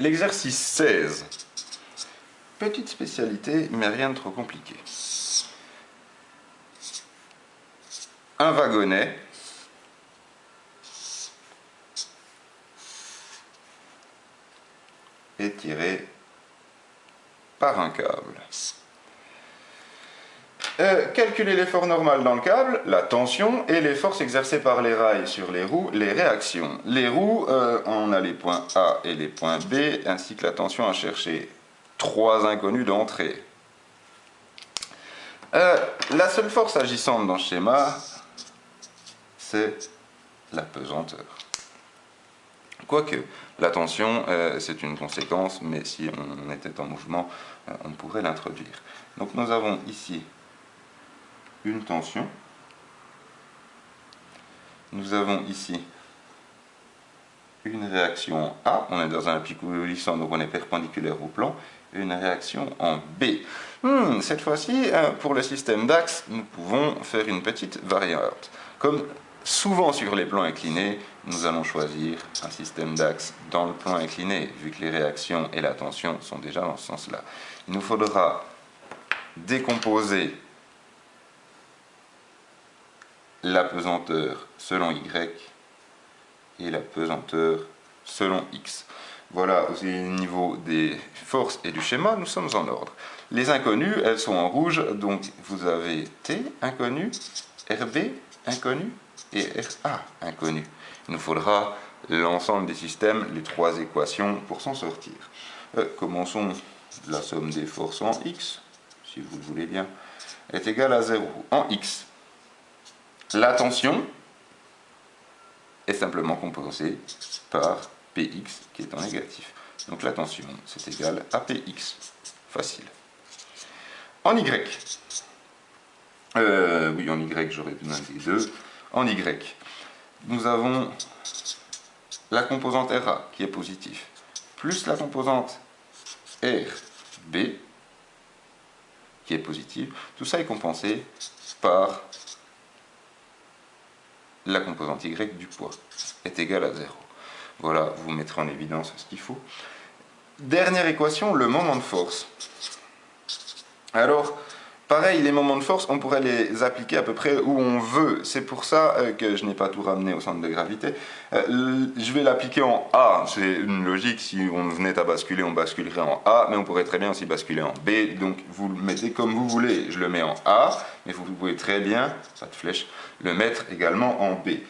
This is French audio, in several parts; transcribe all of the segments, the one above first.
L'exercice 16. Petite spécialité, mais rien de trop compliqué. Un wagonnet est tiré par un câble. Calculer l'effort normal dans le câble, la tension et les forces exercées par les rails sur les roues, les réactions. Les roues, on a les points A et les points B, ainsi que la tension à chercher. 3 inconnus d'entrée. La seule force agissante dans ce schéma, c'est la pesanteur. Quoique, la tension, c'est une conséquence, mais si on était en mouvement, on pourrait l'introduire. Donc nous avons ici une tension. Nous avons ici une réaction A, on est dans un applico-glissant, donc on est perpendiculaire au plan, et une réaction en B. Cette fois-ci, pour le système d'axe, nous pouvons faire une petite variante. Comme souvent sur les plans inclinés, nous allons choisir un système d'axe dans le plan incliné, vu que les réactions et la tension sont déjà dans ce sens-là. Il nous faudra décomposer la pesanteur selon Y et la pesanteur selon X. Voilà, au niveau des forces et du schéma, nous sommes en ordre. Les inconnues, elles sont en rouge, donc vous avez T inconnu, RB inconnu et RA inconnu. Il nous faudra l'ensemble des systèmes, les 3 équations pour s'en sortir. Commençons. La somme des forces en X, si vous le voulez bien, est égale à 0. En X, la tension est simplement compensée par Px qui est en négatif. Donc la tension, c'est égal à Px. Facile. En Y, oui, en Y, j'aurais dû noter 2. En Y, nous avons la composante RA qui est positive, plus la composante RB qui est positive. Tout ça est compensé par la composante Y du poids est égale à 0. Voilà, vous mettrez en évidence ce qu'il faut. Dernière équation, le moment de force. Alors, pareil, les moments de force, on pourrait les appliquer à peu près où on veut. C'est pour ça que je n'ai pas tout ramené au centre de gravité. Je vais l'appliquer en A. C'est une logique, si on venait à basculer, on basculerait en A, mais on pourrait très bien aussi basculer en B. Donc, vous le mettez comme vous voulez. Je le mets en A, mais vous pouvez très bien, pas de flèche, le mettre également en B.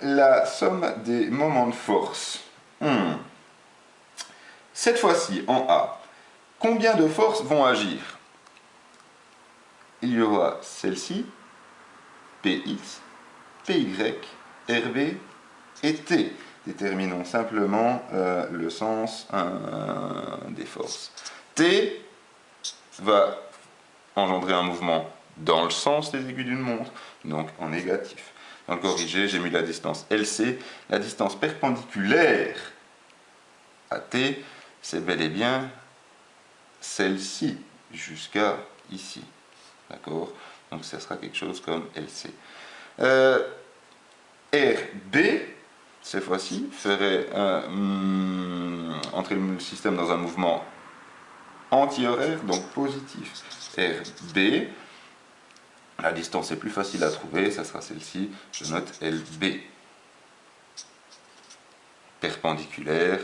La somme des moments de force. Cette fois-ci, en A, combien de forces vont agir? Il y aura celle-ci, Px, Py, Rb et T. Déterminons simplement le sens des forces. T va engendrer un mouvement dans le sens des aiguilles d'une montre, donc en négatif. Dans le corrigé, j'ai mis la distance LC. La distance perpendiculaire à T, c'est bel et bien celle-ci, jusqu'à ici. D'accord? Donc ça sera quelque chose comme LC. RB, cette fois-ci, ferait entrer le système dans un mouvement anti-horaire, donc positif. RB, la distance est plus facile à trouver, ça sera celle-ci, je note LB. Perpendiculaire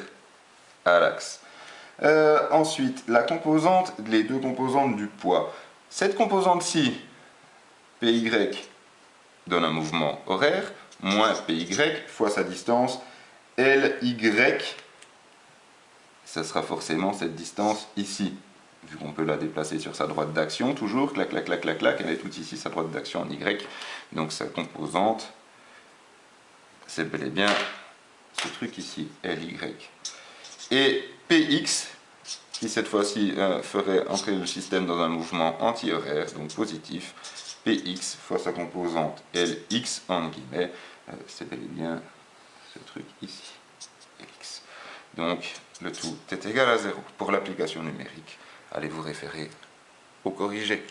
à l'axe. Ensuite, la composante, les 2 composantes du poids. Cette composante-ci, PY, donne un mouvement horaire, moins PY fois sa distance, LY, ça sera forcément cette distance ici, vu qu'on peut la déplacer sur sa droite d'action, toujours, clac, clac, clac, clac, clac, elle est toute ici, sa droite d'action en Y, donc sa composante, c'est bel et bien ce truc ici, LY. Et PX, qui cette fois-ci ferait entrer le système dans un mouvement anti-horaire, donc positif, Px fois sa composante Lx, en guillemets, c'est bel et bien ce truc ici, Lx. Donc le tout est égal à 0. Pour l'application numérique, allez vous référer au corrigé.